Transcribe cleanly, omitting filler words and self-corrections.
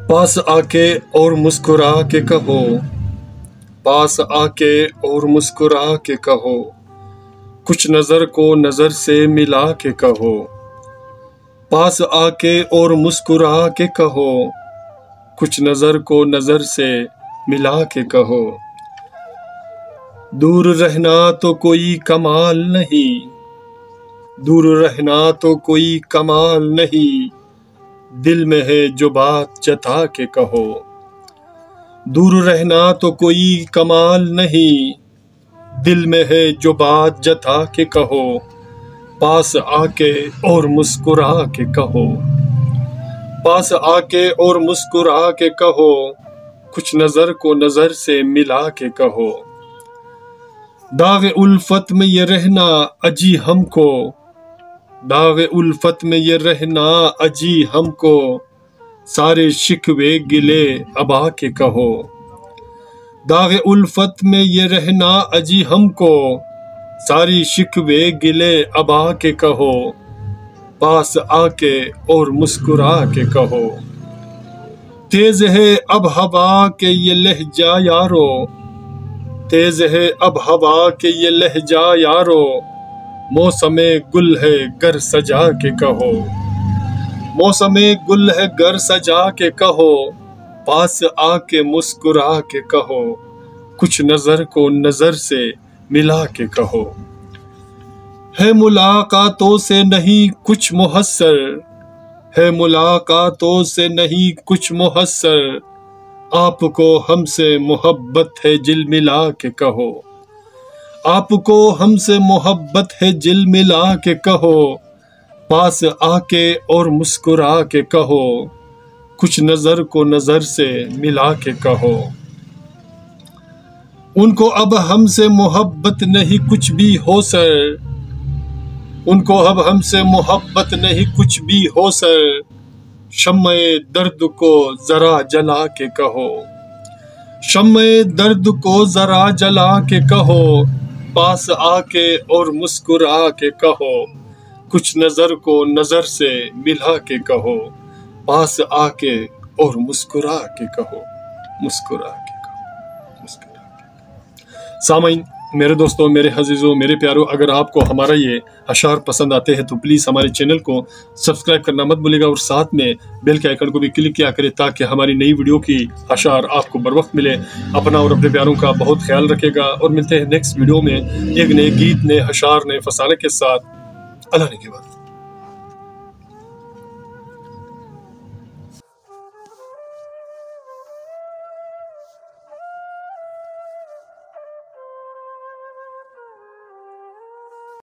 पास आके और मुस्कुरा के कहो, पास आके और मुस्कुरा के कहो, कुछ नजर को नजर से मिला के कहो। पास आके और मुस्कुरा के कहो, कुछ नजर को नजर से मिला के कहो। दूर रहना तो कोई कमाल नहीं, दूर रहना तो कोई कमाल नहीं, दिल में है जो बात जता के कहो। दूर रहना तो कोई कमाल नहीं, दिल में है जो बात जता के कहो। पास आके और मुस्कुरा के कहो, पास आके और मुस्कुरा के कहो, कुछ नजर को नजर से मिला के कहो। दाग उल्फत में ये रहना अजी हमको, दाग उल्फत में ये रहना अजी हमको, सारे शिकवे गिले अबा के कहो। दाग उल्फत में ये रहना अजी हमको, सारी शिकवे गिले अबा के कहो। पास आके और मुस्कुरा के कहो। तेज है अब हवा के ये लहजा यारो, तेज है अब हवा के ये लहजा यारो, मौसमे गुल है घर सजा के कहो। मौसमे गुल है घर सजा के कहो, पास आके मुस्कुरा के कहो, कुछ नजर को नजर से मिला के कहो। है मुलाकातों से नहीं कुछ मुहस्सर, है मुलाकातों से नहीं कुछ मुहस्सर, आपको हमसे मोहब्बत है जिल मिला के कहो। आपको हमसे मोहब्बत है जिल मिला के कहो, पास आके और मुस्कुरा के कहो, कुछ नजर को नजर से मिला के कहो। उनको अब हमसे मोहब्बत नहीं कुछ भी हो सर, उनको अब हमसे मोहब्बत नहीं कुछ भी हो सर, शम्मे दर्द को जरा जला के कहो। शम्मे दर्द को जरा जला के कहो, पास आके और मुस्कुरा के कहो, कुछ नजर को नजर से मिला के कहो। पास आके और मुस्कुरा के कहो, मुस्कुरा के कहो, मुस्कुरा के। सामाइन, मेरे दोस्तों, मेरे अजीजों, मेरे प्यारों, अगर आपको हमारा ये अशार पसंद आते हैं तो प्लीज़ हमारे चैनल को सब्सक्राइब करना मत भूलिएगा और साथ में बेल के आइकन को भी क्लिक किया करें ताकि हमारी नई वीडियो की अशार आपको बर वक्त मिले। अपना और अपने प्यारों का बहुत ख्याल रखेगा और मिलते हैं नेक्स्ट वीडियो में एक नए गीत, नए अशार, नए फसाने के साथ। अल्लाह ने के बाद।